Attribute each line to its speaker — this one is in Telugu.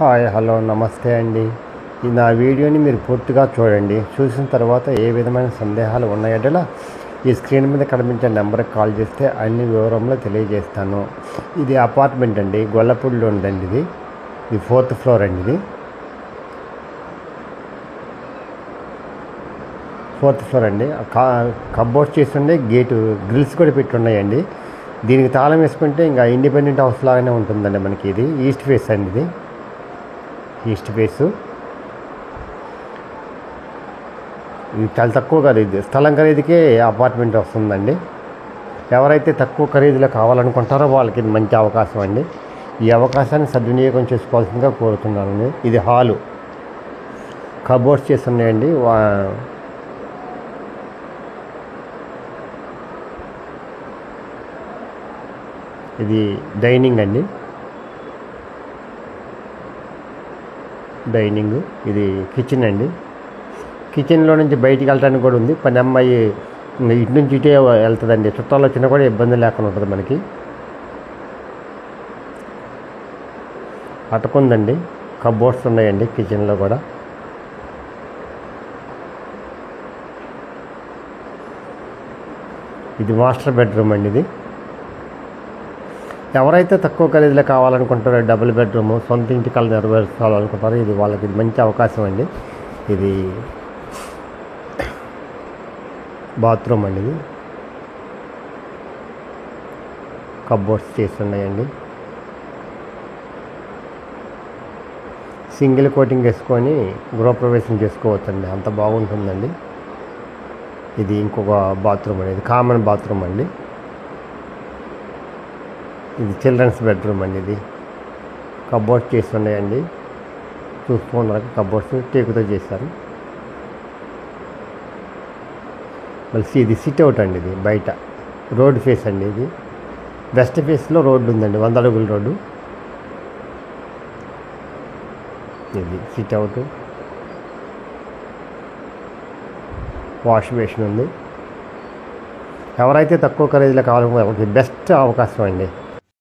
Speaker 1: హాయ్ హలో నమస్తే అండి. ఈ నా వీడియోని మీరు పూర్తిగా చూడండి. చూసిన తర్వాత ఏ విధమైన సందేహాలు ఉన్నాయో ఈ స్క్రీన్ మీద కనిపించే నెంబర్కి కాల్ చేస్తే అన్ని వివరంలో తెలియజేస్తాను. ఇది అపార్ట్మెంట్ అండి, గొల్లపూడిలో ఉందండి. ఇది 4th ఫ్లోర్ అండి. ఇది 4th ఫ్లోర్ అండి. కబోర్డ్స్ చేసి ఉండే గేటు గ్రిల్స్ కూడా పెట్టి ఉన్నాయండి. దీనికి తాళం వేసుకుంటే ఇంకా ఇండిపెండెంట్ హౌస్ లాగానే ఉంటుందండి మనకి. ఇది ఈస్ట్ ఫేస్ అండి. ఇది ఈస్ట్ ఫేసు. ఇది చాలా తక్కువ ఖరీదు, స్థలం ఖరీదుకే అపార్ట్మెంట్ వస్తుందండి. ఎవరైతే తక్కువ ఖరీదులో కావాలనుకుంటారో వాళ్ళకి ఇది మంచి అవకాశం అండి. ఈ అవకాశాన్ని సద్వినియోగం చేసుకోవాల్సిందిగా కోరుతున్నానండి. ఇది హాలు, కబోర్డ్స్ చేసి ఉన్నాయండి. ఇది డైనింగ్ అండి, డైనింగ్. ఇది కిచెన్ అండి. కిచెన్లో నుంచి బయటికి వెళ్ళడానికి కూడా ఉంది. పని అమ్మాయి ఇటు నుంచి ఇటే వెళ్తుందండి. చుట్టాలు వచ్చినా కూడా ఇబ్బంది లేకుండా ఉంటుంది మనకి. అటుకుందండి, కబోర్డ్స్ ఉన్నాయండి కిచెన్లో కూడా. ఇది మాస్టర్ బెడ్రూమ్ అండి. ఇది ఎవరైతే తక్కువ ఖరీదులో కావాలనుకుంటారో, డబుల్ బెడ్రూము, సొంత ఇంటి కళ నెరవేర్చుకోవాలనుకుంటారో ఇది వాళ్ళకి మంచి అవకాశం అండి. ఇది బాత్రూమ్ అండి. ఇది కబోర్డ్స్ చేస్తున్నాయండి. సింగిల్ కోటింగ్ వేసుకొని గృహప్రవేశం చేసుకోవచ్చండి, అంత బాగుంటుందండి. ఇది ఇంకొక బాత్రూమ్ అండి. ఇది కామన్ బాత్రూమ్ అండి. ఇది చిల్డ్రన్స్ బెడ్రూమ్ అండి. ఇది కబోర్డ్స్ చేస్తున్నాయండి. చూసుకున్నారు, కబోర్డ్స్ టేకుతో చేశారు. మళ్ళీ ఇది సిట్ అవుట్ అండి. ఇది బయట రోడ్ ఫేస్ అండి. ఇది వెస్ట్ ఫేస్లో రోడ్డు ఉందండి, 100 అడుగుల రోడ్డు. ఇది సిట్ అవుట్, వాష్ బేసిన్ ఉంది. ఎవరైతే తక్కువ ఖరీదులో కావాలనుకుంటే బెస్ట్ అవకాశం అండి.